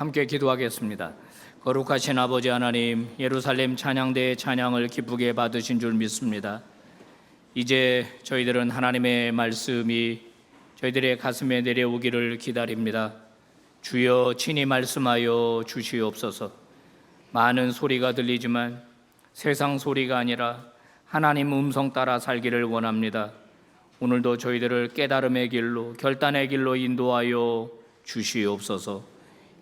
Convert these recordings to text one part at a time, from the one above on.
함께 기도하겠습니다. 거룩하신 아버지 하나님, 예루살렘 찬양대의 찬양을 기쁘게 받으신 줄 믿습니다. 이제 저희들은 하나님의 말씀이 저희들의 가슴에 내려오기를 기다립니다. 주여 친히 말씀하여 주시옵소서. 많은 소리가 들리지만 세상 소리가 아니라 하나님 음성 따라 살기를 원합니다. 오늘도 저희들을 깨달음의 길로, 결단의 길로 인도하여 주시옵소서.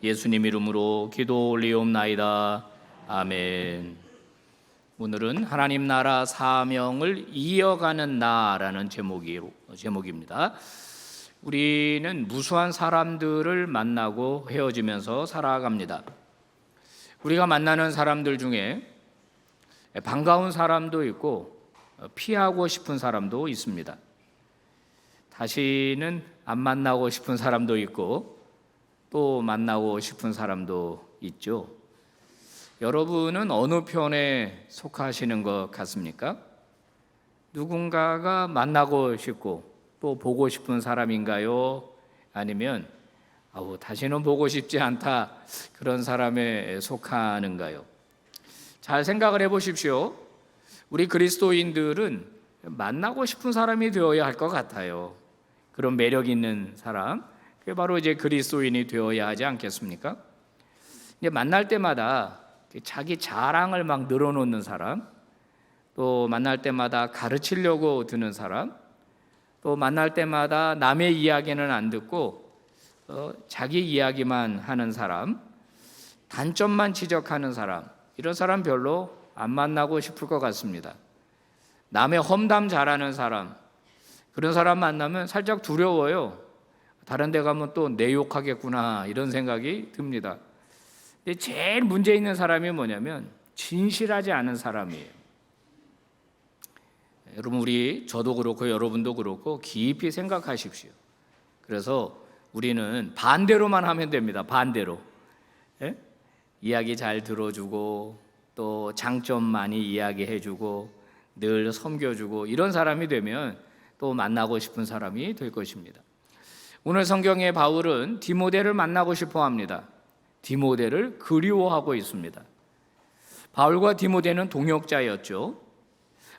예수님 이름으로 기도 올리옵나이다. 아멘. 오늘은 하나님 나라 사명을 이어가는 나라는 제목입니다. 우리는 무수한 사람들을 만나고 헤어지면서 살아갑니다. 우리가 만나는 사람들 중에 반가운 사람도 있고 피하고 싶은 사람도 있습니다. 다시는 안 만나고 싶은 사람도 있고 또 만나고 싶은 사람도 있죠. 여러분은 어느 편에 속하시는 것 같습니까? 누군가가 만나고 싶고 또 보고 싶은 사람인가요? 아니면 다시는 보고 싶지 않다, 그런 사람에 속하는가요? 잘 생각을 해보십시오. 우리 그리스도인들은 만나고 싶은 사람이 되어야 할 것 같아요. 그런 매력 있는 사람, 그게 바로 이제 그리스도인이 되어야 하지 않겠습니까? 이제 만날 때마다 자기 자랑을 막 늘어놓는 사람, 또 만날 때마다 가르치려고 드는 사람, 또 만날 때마다 남의 이야기는 안 듣고 자기 이야기만 하는 사람, 단점만 지적하는 사람, 이런 사람 별로 안 만나고 싶을 것 같습니다. 남의 험담 잘하는 사람, 그런 사람 만나면 살짝 두려워요. 다른 데 가면 또 내 욕하겠구나, 이런 생각이 듭니다. 근데 제일 문제 있는 사람이 뭐냐면 진실하지 않은 사람이에요. 여러분, 저도 그렇고 여러분도 그렇고 깊이 생각하십시오. 그래서 우리는 반대로만 하면 됩니다. 반대로. 예? 이야기 잘 들어주고 또 장점 많이 이야기해주고 늘 섬겨주고, 이런 사람이 되면 또 만나고 싶은 사람이 될 것입니다. 오늘 성경의 바울은 디모데를 만나고 싶어 합니다. 디모데를 그리워하고 있습니다. 바울과 디모데는 동역자였죠.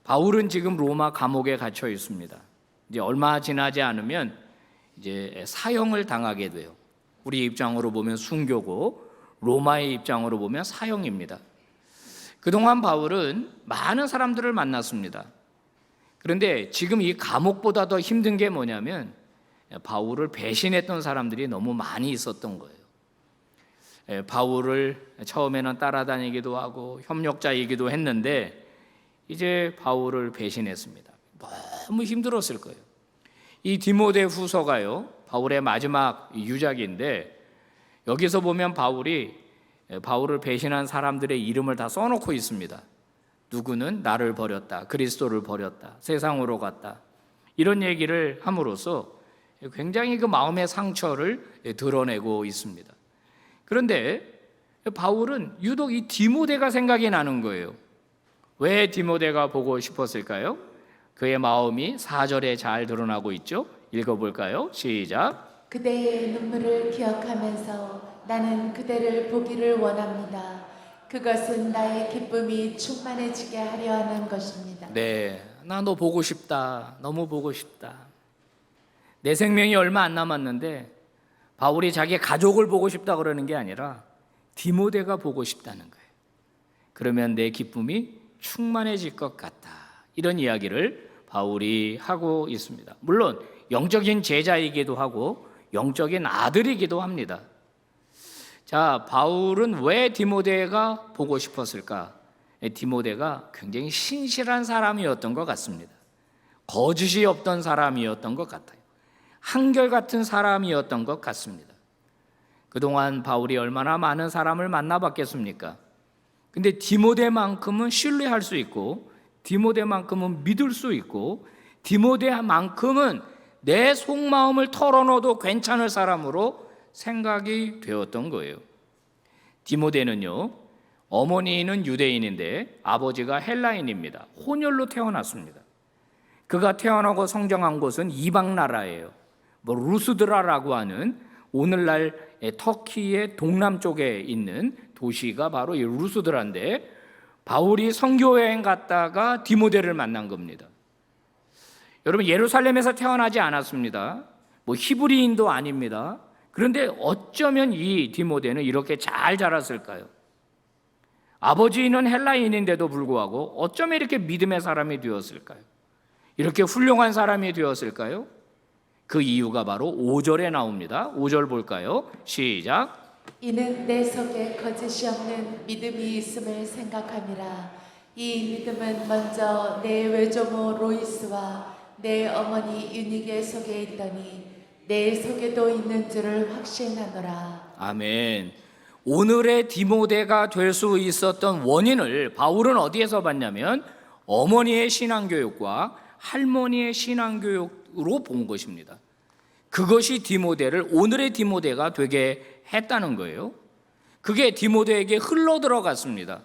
바울은 지금 로마 감옥에 갇혀 있습니다. 이제 얼마 지나지 않으면 이제 사형을 당하게 돼요. 우리 입장으로 보면 순교고 로마의 입장으로 보면 사형입니다. 그동안 바울은 많은 사람들을 만났습니다. 그런데 지금 이 감옥보다 더 힘든 게 뭐냐면 바울을 배신했던 사람들이 너무 많이 있었던 거예요. 바울을 처음에는 따라다니기도 하고 협력자이기도 했는데 이제 바울을 배신했습니다. 너무 힘들었을 거예요. 이 디모데 후서가요, 바울의 마지막 유작인데 여기서 보면 바울을 배신한 사람들의 이름을 다 써놓고 있습니다. 누구는 나를 버렸다, 그리스도를 버렸다, 세상으로 갔다, 이런 얘기를 함으로써 굉장히 그 마음의 상처를 드러내고 있습니다. 그런데 바울은 유독 이 디모데가 생각이 나는 거예요. 왜 디모데가 보고 싶었을까요? 그의 마음이 4절에 잘 드러나고 있죠. 읽어볼까요? 시작. 그대의 눈물을 기억하면서 나는 그대를 보기를 원합니다. 그것은 나의 기쁨이 충만해지게 하려 하는 것입니다. 네, 나 너 보고 싶다. 너무 보고 싶다. 내 생명이 얼마 안 남았는데 바울이 자기 가족을 보고 싶다 그러는 게 아니라 디모데가 보고 싶다는 거예요. 그러면 내 기쁨이 충만해질 것 같다, 이런 이야기를 바울이 하고 있습니다. 물론 영적인 제자이기도 하고 영적인 아들이기도 합니다. 자, 바울은 왜 디모데가 보고 싶었을까? 디모데가 굉장히 신실한 사람이었던 것 같습니다. 거짓이 없던 사람이었던 것 같아요. 한결같은 사람이었던 것 같습니다. 그동안 바울이 얼마나 많은 사람을 만나봤겠습니까? 근데 디모데만큼은 신뢰할 수 있고, 디모데만큼은 믿을 수 있고, 디모데만큼은 내 속마음을 털어놓어도 괜찮을 사람으로 생각이 되었던 거예요. 디모데는요, 어머니는 유대인인데 아버지가 헬라인입니다. 혼혈로 태어났습니다. 그가 태어나고 성장한 곳은 이방 나라예요. 루스드라라고 하는 오늘날 터키의 동남쪽에 있는 도시가 바로 이 루스드라인데 바울이 선교여행 갔다가 디모데를 만난 겁니다. 여러분, 예루살렘에서 태어나지 않았습니다. 뭐 히브리인도 아닙니다. 그런데 어쩌면 이 디모데는 이렇게 잘 자랐을까요? 아버지는 헬라인인데도 불구하고 어쩌면 이렇게 믿음의 사람이 되었을까요? 이렇게 훌륭한 사람이 되었을까요? 그 이유가 바로 5절에 나옵니다. 5절 볼까요? 시작. 이는 내 속에 거짓이 없는 믿음이 있음을 생각함이라. 이 믿음은 먼저 내 외조모 로이스와 내 어머니 유니게 속에 있더니 내 속에도 있는 줄을 확신하노라. 아멘. 오늘의 디모데가 될 수 있었던 원인을 바울은 어디에서 봤냐면 어머니의 신앙교육과 할머니의 신앙교육으로 본 것입니다. 그것이 디모데를 오늘의 디모데가 되게 했다는 거예요. 그게 디모데에게 흘러 들어갔습니다.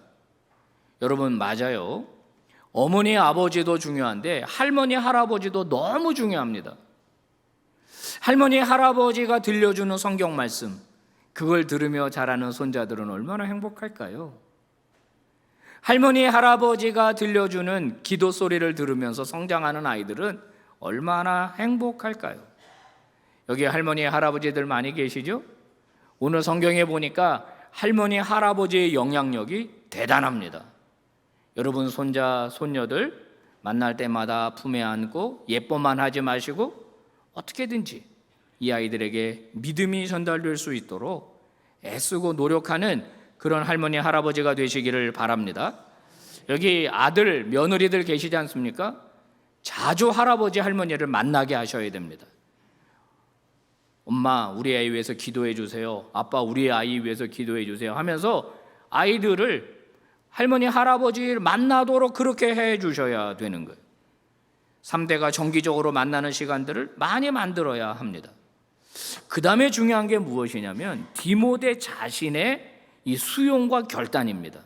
여러분, 맞아요. 어머니 아버지도 중요한데 할머니 할아버지도 너무 중요합니다. 할머니 할아버지가 들려주는 성경 말씀, 그걸 들으며 자라는 손자들은 얼마나 행복할까요? 할머니 할아버지가 들려주는 기도 소리를 들으면서 성장하는 아이들은 얼마나 행복할까요? 여기 할머니 할아버지들 많이 계시죠? 오늘 성경에 보니까 할머니 할아버지의 영향력이 대단합니다. 여러분, 손자 손녀들 만날 때마다 품에 안고 예뻐만 하지 마시고 어떻게든지 이 아이들에게 믿음이 전달될 수 있도록 애쓰고 노력하는 그런 할머니 할아버지가 되시기를 바랍니다. 여기 아들 며느리들 계시지 않습니까? 자주 할아버지 할머니를 만나게 하셔야 됩니다. 엄마, 우리 아이 위해서 기도해 주세요. 아빠, 우리 아이 위해서 기도해 주세요 하면서 아이들을 할머니 할아버지를 만나도록 그렇게 해 주셔야 되는 거예요. 3대가 정기적으로 만나는 시간들을 많이 만들어야 합니다. 그 다음에 중요한 게 무엇이냐면 디모데 자신의 이 수용과 결단입니다.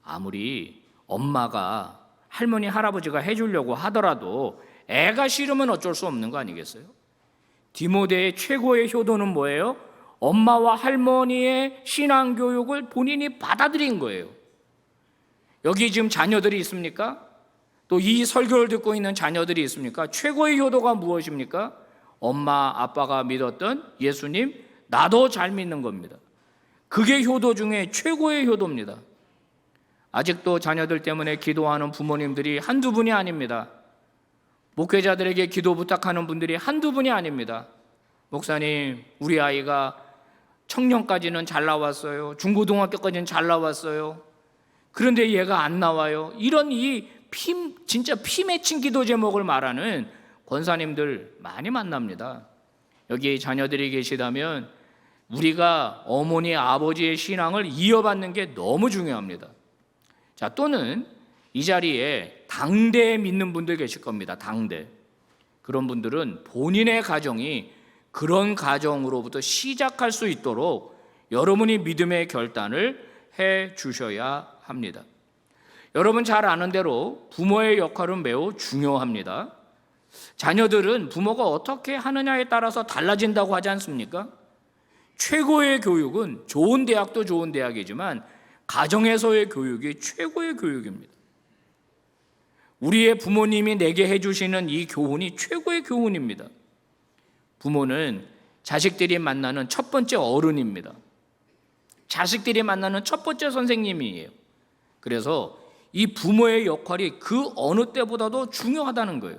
아무리 엄마가 할머니 할아버지가 해주려고 하더라도 애가 싫으면 어쩔 수 없는 거 아니겠어요? 디모데의 최고의 효도는 뭐예요? 엄마와 할머니의 신앙교육을 본인이 받아들인 거예요. 여기 지금 자녀들이 있습니까? 또 이 설교를 듣고 있는 자녀들이 있습니까? 최고의 효도가 무엇입니까? 엄마 아빠가 믿었던 예수님, 나도 잘 믿는 겁니다. 그게 효도 중에 최고의 효도입니다. 아직도 자녀들 때문에 기도하는 부모님들이 한두 분이 아닙니다. 목회자들에게 기도 부탁하는 분들이 한두 분이 아닙니다. 목사님, 우리 아이가 청년까지는 잘 나왔어요. 중고등학교까지는 잘 나왔어요. 그런데 얘가 안 나와요. 이런 진짜 피 맺힌 기도 제목을 말하는 권사님들 많이 만납니다. 여기 자녀들이 계시다면 우리가 어머니 아버지의 신앙을 이어받는 게 너무 중요합니다. 자, 또는 이 자리에 당대 믿는 분들 계실 겁니다. 당대. 그런 분들은 본인의 가정이 그런 가정으로부터 시작할 수 있도록 여러분이 믿음의 결단을 해 주셔야 합니다. 여러분 잘 아는 대로 부모의 역할은 매우 중요합니다. 자녀들은 부모가 어떻게 하느냐에 따라서 달라진다고 하지 않습니까? 최고의 교육은 좋은 대학도 좋은 대학이지만 가정에서의 교육이 최고의 교육입니다. 우리의 부모님이 내게 해주시는 이 교훈이 최고의 교훈입니다. 부모는 자식들이 만나는 첫 번째 어른입니다. 자식들이 만나는 첫 번째 선생님이에요. 그래서 이 부모의 역할이 그 어느 때보다도 중요하다는 거예요.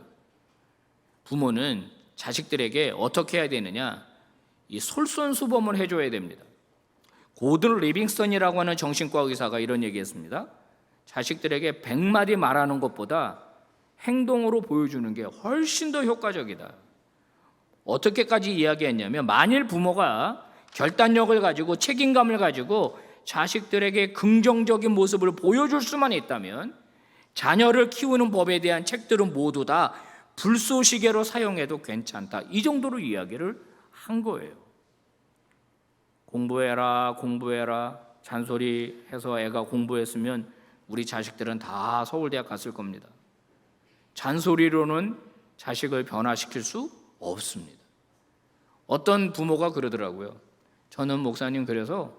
부모는 자식들에게 어떻게 해야 되느냐? 이 솔선수범을 해줘야 됩니다. 고든 리빙스턴이라고 하는 정신과 의사가 이런 얘기했습니다. 자식들에게 100마디 말하는 것보다 행동으로 보여주는 게 훨씬 더 효과적이다. 어떻게까지 이야기했냐면 만일 부모가 결단력을 가지고 책임감을 가지고 자식들에게 긍정적인 모습을 보여줄 수만 있다면 자녀를 키우는 법에 대한 책들은 모두 다 불쏘시개로 사용해도 괜찮다. 이 정도로 이야기를 한 거예요. 공부해라 공부해라 잔소리해서 애가 공부했으면 우리 자식들은 다 서울대학 갔을 겁니다. 잔소리로는 자식을 변화시킬 수 없습니다. 어떤 부모가 그러더라고요. 저는 목사님 그래서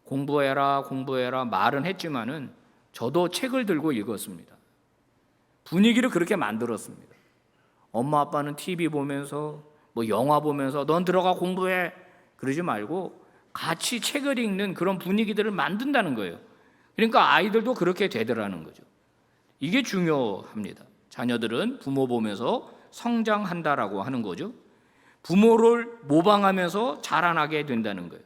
공부해라 말은 했지만은 저도 책을 들고 읽었습니다. 분위기를 그렇게 만들었습니다. 엄마 아빠는 TV 보면서 뭐 영화 보면서 넌 들어가 공부해 그러지 말고 같이 책을 읽는 그런 분위기들을 만든다는 거예요. 그러니까 아이들도 그렇게 되더라는 거죠. 이게 중요합니다. 자녀들은 부모 보면서 성장한다라고 하는 거죠. 부모를 모방하면서 자라나게 된다는 거예요.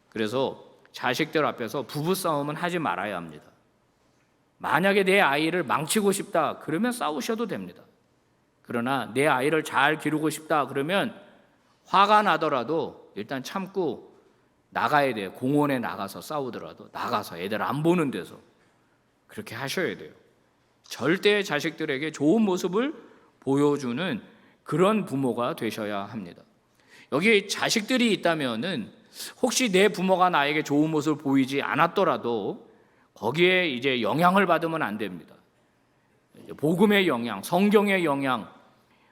그래서 자식들 앞에서 부부싸움은 하지 말아야 합니다. 만약에 내 아이를 망치고 싶다 그러면 싸우셔도 됩니다. 그러나 내 아이를 잘 기르고 싶다 그러면 화가 나더라도 일단 참고 나가야 돼요. 공원에 나가서 싸우더라도 나가서 애들 안 보는 데서 그렇게 하셔야 돼요. 절대 자식들에게 좋은 모습을 보여주는 그런 부모가 되셔야 합니다. 여기 자식들이 있다면은 혹시 내 부모가 나에게 좋은 모습을 보이지 않았더라도 거기에 이제 영향을 받으면 안 됩니다. 복음의 영향, 성경의 영향,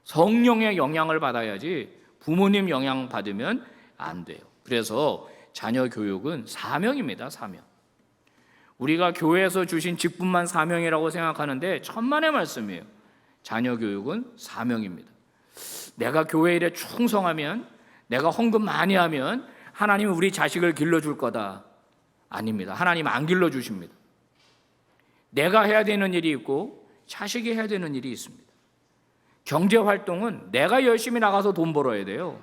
성령의 영향을 받아야지 부모님 영향 받으면 안 돼요. 그래서 자녀 교육은 사명입니다. 사명. 우리가 교회에서 주신 직분만 사명이라고 생각하는데 천만의 말씀이에요. 자녀 교육은 사명입니다. 내가 교회 일에 충성하면, 내가 헌금 많이 하면 하나님은 우리 자식을 길러줄 거다. 아닙니다. 하나님 안 길러주십니다. 내가 해야 되는 일이 있고 자식이 해야 되는 일이 있습니다. 경제활동은 내가 열심히 나가서 돈 벌어야 돼요.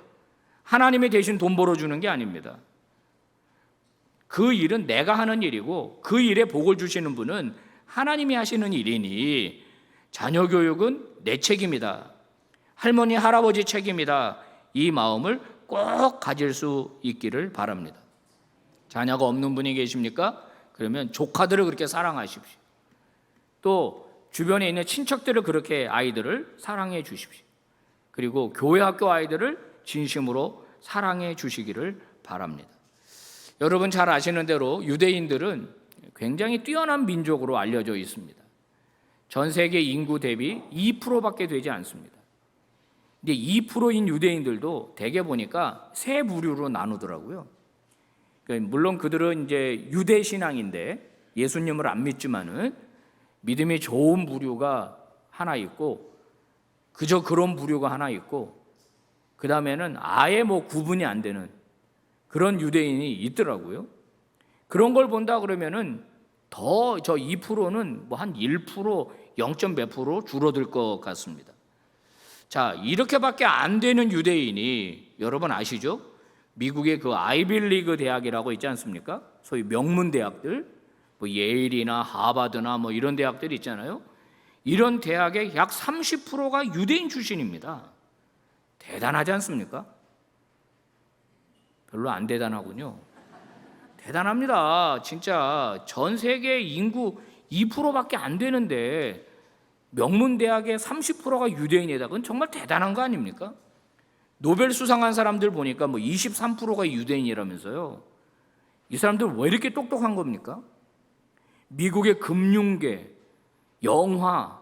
하나님이 대신 돈 벌어주는 게 아닙니다. 그 일은 내가 하는 일이고 그 일에 복을 주시는 분은 하나님이 하시는 일이니 자녀 교육은 내 책임이다. 할머니, 할아버지 책임이다. 이 마음을 꼭 가질 수 있기를 바랍니다. 자녀가 없는 분이 계십니까? 그러면 조카들을 그렇게 사랑하십시오. 또 주변에 있는 친척들을 그렇게 아이들을 사랑해 주십시오. 그리고 교회 학교 아이들을 진심으로 사랑해 주시기를 바랍니다. 여러분 잘 아시는 대로 유대인들은 굉장히 뛰어난 민족으로 알려져 있습니다. 전 세계 인구 대비 2%밖에 되지 않습니다. 근데 2%인 유대인들도 대개 보니까 세 부류로 나누더라고요. 물론 그들은 이제 유대 신앙인데 예수님을 안 믿지만은 믿음이 좋은 부류가 하나 있고 그저 그런 부류가 하나 있고 그 다음에는 아예 뭐 구분이 안 되는 그런 유대인이 있더라고요. 그런 걸 본다 그러면은 더 저 2%는 뭐 한 1%, 0. 몇 % 줄어들 것 같습니다. 자, 이렇게밖에 안 되는 유대인이 여러분 아시죠? 미국의 그 아이빌리그 대학이라고 있지 않습니까? 소위 명문 대학들, 뭐 예일이나 하버드나 뭐 이런 대학들이 있잖아요. 이런 대학의 약 30%가 유대인 출신입니다. 대단하지 않습니까? 별로 안 대단하군요. 대단합니다. 진짜 전 세계 인구 2%밖에 안 되는데 명문 대학의 30%가 유대인이다. 그건 정말 대단한 거 아닙니까? 노벨 수상한 사람들 보니까 뭐 23%가 유대인이라면서요. 이 사람들 왜 이렇게 똑똑한 겁니까? 미국의 금융계, 영화,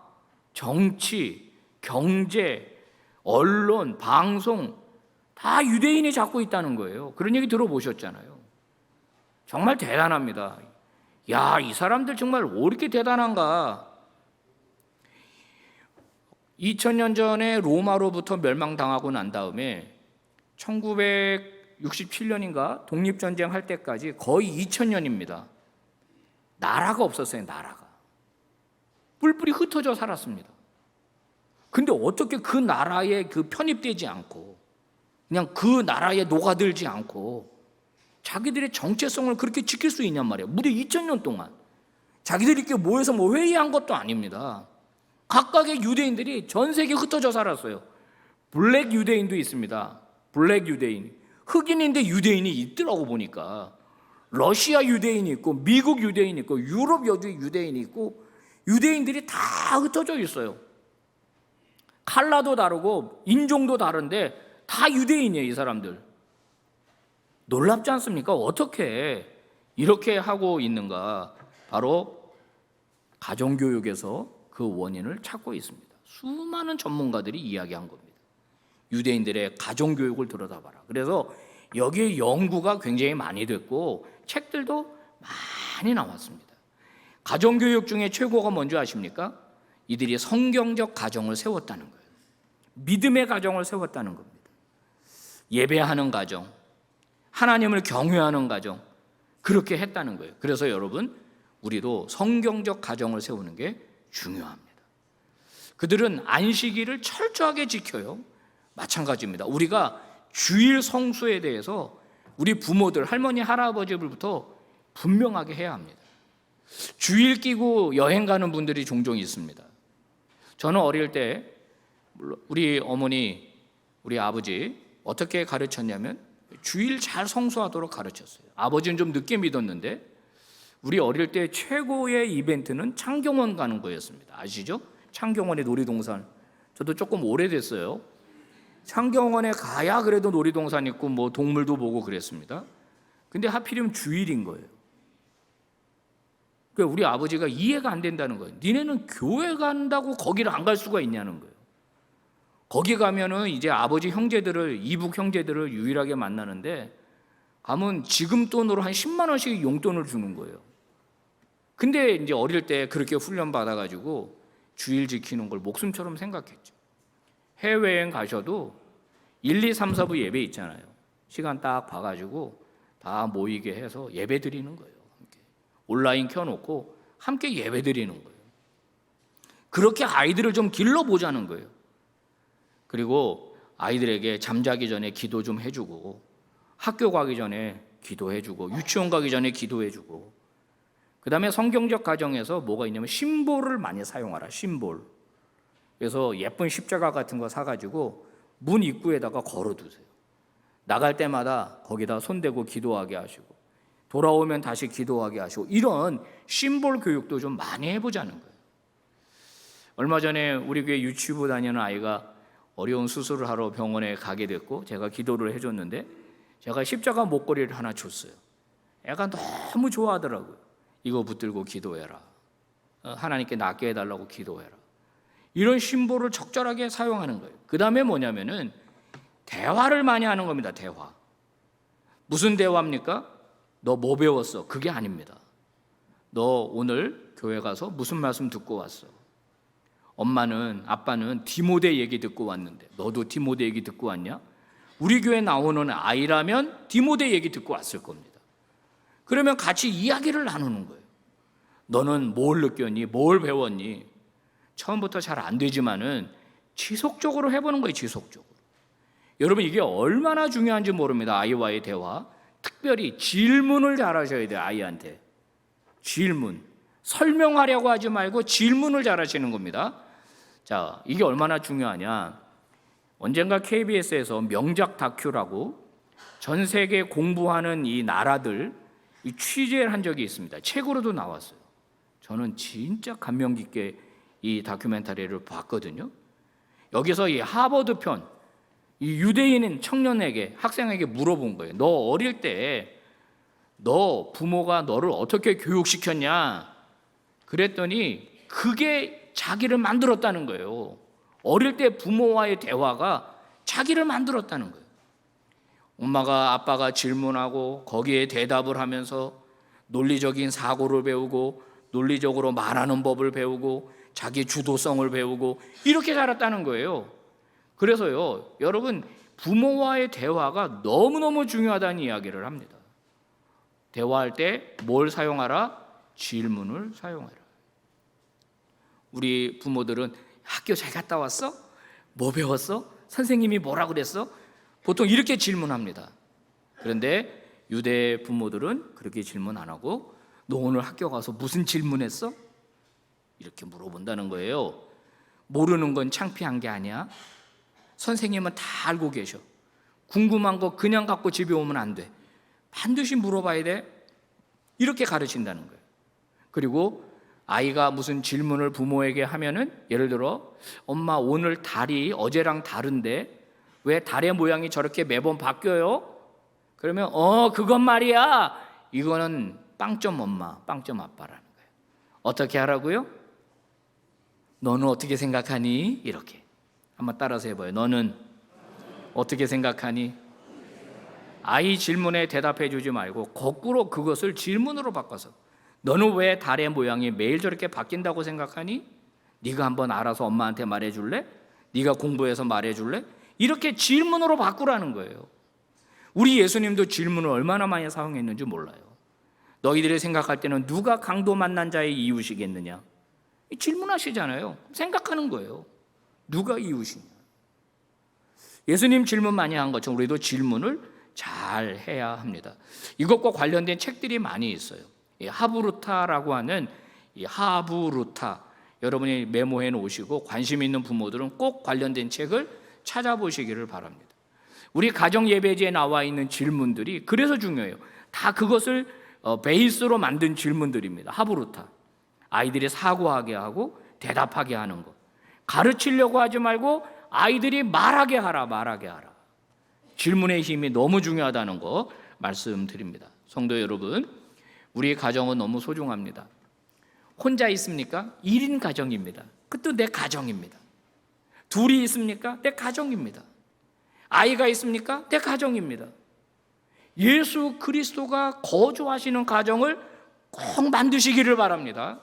정치, 경제, 언론, 방송 다 유대인이 잡고 있다는 거예요. 그런 얘기 들어보셨잖아요. 정말 대단합니다. 야, 이 사람들 정말 왜 이렇게 대단한가? 2000년 전에 로마로부터 멸망당하고 난 다음에 1967년인가 독립전쟁 할 때까지 거의 2000년입니다. 나라가 없었어요. 나라가 뿔뿔이 흩어져 살았습니다. 근데 어떻게 그 나라에 그 편입되지 않고 그냥 그 나라에 녹아들지 않고 자기들의 정체성을 그렇게 지킬 수 있냔 말이에요. 무려 2000년 동안 자기들이 이렇게 모여서 뭐 회의한 것도 아닙니다. 각각의 유대인들이 전 세계에 흩어져 살았어요. 블랙 유대인도 있습니다. 블랙 유대인, 흑인인데 유대인이 있더라고 보니까. 러시아 유대인이 있고 미국 유대인이 있고 유럽 유대인이 있고 유대인들이 다 흩어져 있어요. 컬러도 다르고 인종도 다른데 다 유대인이에요. 이 사람들. 놀랍지 않습니까? 어떻게 이렇게 하고 있는가? 바로 가정교육에서 그 원인을 찾고 있습니다. 수많은 전문가들이 이야기한 겁니다. 유대인들의 가정교육을 들여다봐라. 그래서 여기에 연구가 굉장히 많이 됐고 책들도 많이 나왔습니다. 가정교육 중에 최고가 뭔지 아십니까? 이들이 성경적 가정을 세웠다는 거예요. 믿음의 가정을 세웠다는 겁니다. 예배하는 가정, 하나님을 경외하는 가정, 그렇게 했다는 거예요. 그래서 여러분, 우리도 성경적 가정을 세우는 게 중요합니다. 그들은 안식일을 철저하게 지켜요. 마찬가지입니다. 우리가 주일 성수에 대해서 우리 부모들, 할머니, 할아버지들부터 분명하게 해야 합니다. 주일 끼고 여행 가는 분들이 종종 있습니다. 저는 어릴 때 우리 어머니, 우리 아버지 어떻게 가르쳤냐면 주일 잘 성수하도록 가르쳤어요. 아버지는 좀 늦게 믿었는데 우리 어릴 때 최고의 이벤트는 창경원 가는 거였습니다. 아시죠? 창경원의 놀이동산. 저도 조금 오래됐어요. 창경원에 가야 그래도 놀이동산 있고 뭐 동물도 보고 그랬습니다. 근데 하필이면 주일인 거예요. 그러니까 우리 아버지가 이해가 안 된다는 거예요. 니네는 교회 간다고 거기를 안 갈 수가 있냐는 거예요. 거기 가면은 이제 아버지 형제들을, 이북 형제들을 유일하게 만나는데 가면 지금 돈으로 한 10만 원씩 용돈을 주는 거예요. 근데 이제 어릴 때 그렇게 훈련 받아가지고 주일 지키는 걸 목숨처럼 생각했죠. 해외여행 가셔도 1, 2, 3, 4부 예배 있잖아요. 시간 딱 봐가지고 다 모이게 해서 예배 드리는 거예요. 함께. 온라인 켜놓고 함께 예배 드리는 거예요. 그렇게 아이들을 좀 길러보자는 거예요. 그리고 아이들에게 잠자기 전에 기도 좀 해주고, 학교 가기 전에 기도해주고, 유치원 가기 전에 기도해주고, 그 다음에 성경적 가정에서 뭐가 있냐면 심볼을 많이 사용하라. 심볼. 그래서 예쁜 십자가 같은 거 사가지고 문 입구에다가 걸어두세요. 나갈 때마다 거기다 손대고 기도하게 하시고, 돌아오면 다시 기도하게 하시고, 이런 심볼 교육도 좀 많이 해보자는 거예요. 얼마 전에 우리 교회 유치부 다니는 아이가 어려운 수술을 하러 병원에 가게 됐고 제가 기도를 해줬는데 제가 십자가 목걸이를 하나 줬어요. 애가 너무 좋아하더라고요. 이거 붙들고 기도해라. 하나님께 낫게 해달라고 기도해라. 이런 심볼을 적절하게 사용하는 거예요. 그 다음에 뭐냐면은 대화를 많이 하는 겁니다. 대화. 무슨 대화입니까? 너 뭐 배웠어? 그게 아닙니다. 너 오늘 교회 가서 무슨 말씀 듣고 왔어? 엄마는, 아빠는 디모데 얘기 듣고 왔는데 너도 디모데 얘기 듣고 왔냐? 우리 교회 나오는 아이라면 디모데 얘기 듣고 왔을 겁니다. 그러면 같이 이야기를 나누는 거예요. 너는 뭘 느꼈니? 뭘 배웠니? 처음부터 잘 안 되지만은 지속적으로 해보는 거예요. 지속적으로. 여러분, 이게 얼마나 중요한지 모릅니다. 아이와의 대화. 특별히 질문을 잘 하셔야 돼요. 아이한테. 질문. 설명하려고 하지 말고 질문을 잘 하시는 겁니다. 자, 이게 얼마나 중요하냐. 언젠가 KBS에서 명작 다큐라고 전 세계 공부하는 이 나라들 취재를 한 적이 있습니다. 책으로도 나왔어요. 저는 진짜 감명 깊게 이 다큐멘터리를 봤거든요. 여기서 이 하버드 편, 이 유대인 청년에게, 학생에게 물어본 거예요. 너 어릴 때 너 부모가 너를 어떻게 교육시켰냐? 그랬더니 그게 자기를 만들었다는 거예요. 어릴 때 부모와의 대화가 자기를 만들었다는 거예요. 엄마가, 아빠가 질문하고 거기에 대답을 하면서 논리적인 사고를 배우고 논리적으로 말하는 법을 배우고 자기 주도성을 배우고 이렇게 자랐다는 거예요. 그래서요, 여러분, 부모와의 대화가 너무너무 중요하다는 이야기를 합니다. 대화할 때 뭘 사용하라? 질문을 사용하라. 우리 부모들은 학교 잘 갔다 왔어? 뭐 배웠어? 선생님이 뭐라 그랬어? 보통 이렇게 질문합니다. 그런데 유대 부모들은 그렇게 질문 안 하고 너 오늘 학교 가서 무슨 질문했어? 이렇게 물어본다는 거예요. 모르는 건 창피한 게 아니야. 선생님은 다 알고 계셔. 궁금한 거 그냥 갖고 집에 오면 안 돼. 반드시 물어봐야 돼. 이렇게 가르친다는 거예요. 그리고 아이가 무슨 질문을 부모에게 하면은, 예를 들어 엄마 오늘 달이 어제랑 다른데 왜 달의 모양이 저렇게 매번 바뀌어요? 그러면 그건 말이야. 이거는 빵점 엄마, 빵점 아빠라는 거예요. 어떻게 하라고요? 너는 어떻게 생각하니? 이렇게 한번 따라서 해봐요. 너는 어떻게 생각하니? 아이 질문에 대답해 주지 말고 거꾸로 그것을 질문으로 바꿔서 너는 왜 달의 모양이 매일 저렇게 바뀐다고 생각하니? 네가 한번 알아서 엄마한테 말해 줄래? 네가 공부해서 말해 줄래? 이렇게 질문으로 바꾸라는 거예요. 우리 예수님도 질문을 얼마나 많이 사용했는지 몰라요. 너희들이 생각할 때는 누가 강도 만난 자의 이웃이겠느냐? 질문하시잖아요. 생각하는 거예요. 누가 이웃이냐? 예수님 질문 많이 한 것처럼 우리도 질문을 잘 해야 합니다. 이것과 관련된 책들이 많이 있어요. 이 하부루타라고 하는 이 하부루타, 여러분이 메모해 놓으시고 관심 있는 부모들은 꼭 관련된 책을 찾아보시기를 바랍니다. 우리 가정 예배지에 나와 있는 질문들이 그래서 중요해요. 다 그것을 베이스로 만든 질문들입니다. 하부루타. 아이들이 사고하게 하고 대답하게 하는 것. 가르치려고 하지 말고 아이들이 말하게 하라. 질문의 힘이 너무 중요하다는 거 말씀드립니다. 성도 여러분, 우리 가정은 너무 소중합니다. 혼자 있습니까? 1인 가정입니다. 그것도 내 가정입니다. 둘이 있습니까? 내 가정입니다. 아이가 있습니까? 내 가정입니다. 예수 그리스도가 거주하시는 가정을 꼭 만드시기를 바랍니다.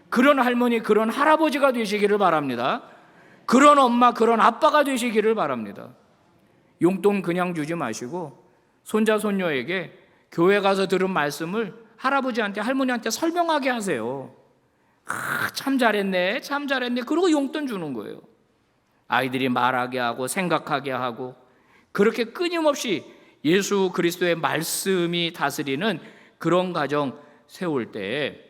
그런 할머니, 그런 할아버지가 되시기를 바랍니다. 그런 엄마, 그런 아빠가 되시기를 바랍니다. 용돈 그냥 주지 마시고 손자, 손녀에게 교회 가서 들은 말씀을 할아버지한테, 할머니한테 설명하게 하세요. 참 잘했네. 그러고 용돈 주는 거예요. 아이들이 말하게 하고 생각하게 하고 그렇게 끊임없이 예수 그리스도의 말씀이 다스리는 그런 가정 세울 때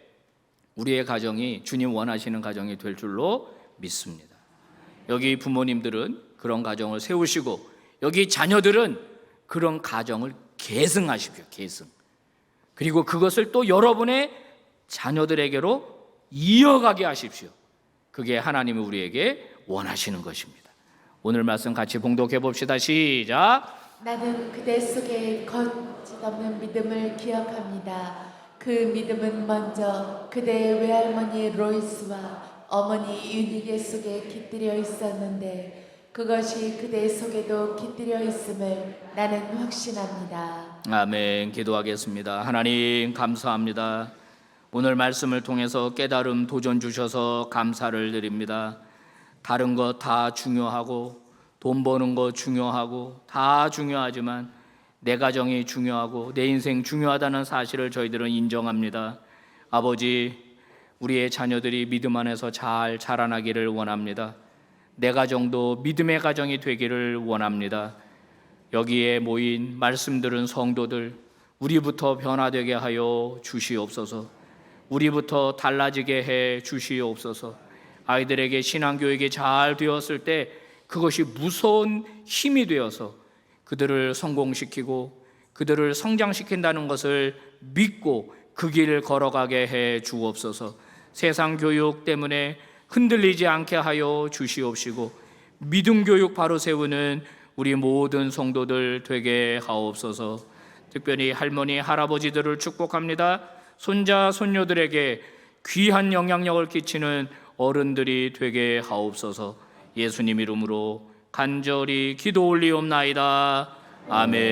우리의 가정이 주님 원하시는 가정이 될 줄로 믿습니다. 여기 부모님들은 그런 가정을 세우시고 여기 자녀들은 그런 가정을 계승하십시오. 계승. 그리고 그것을 또 여러분의 자녀들에게로 이어가게 하십시오. 그게 하나님이 우리에게 원하시는 것입니다. 오늘 말씀 같이 봉독해 봅시다. 시작. 나는 그대 속에 거짓없는 믿음을 기억합니다. 그 믿음은 먼저 그대의 외할머니 로이스와 어머니 유니게 속에 깃들여 있었는데 그것이 그대 속에도 깃들여 있음을 나는 확신합니다. 아멘. 기도하겠습니다. 하나님 감사합니다. 오늘 말씀을 통해서 깨달음 도전 주셔서 감사를 드립니다. 다른 것 다 중요하고 돈 버는 거 중요하고 다 중요하지만 내 가정이 중요하고 내 인생 중요하다는 사실을 저희들은 인정합니다. 아버지, 우리의 자녀들이 믿음 안에서 잘 자라나기를 원합니다. 내 가정도 믿음의 가정이 되기를 원합니다. 여기에 모인 말씀 들은 성도들, 우리부터 변화되게 하여 주시옵소서. 우리부터 달라지게 해 주시옵소서. 아이들에게 신앙교육이 잘 되었을 때 그것이 무서운 힘이 되어서 그들을 성공시키고 그들을 성장시킨다는 것을 믿고 그 길을 걸어가게 해 주옵소서. 세상 교육 때문에 흔들리지 않게 하여 주시옵시고 믿음 교육 바로 세우는 우리 모든 성도들 되게 하옵소서. 특별히 할머니, 할아버지들을 축복합니다. 손자, 손녀들에게 귀한 영향력을 끼치는 어른들이 되게 하옵소서. 예수님 이름으로 간절히 기도 올리옵나이다. 아멘.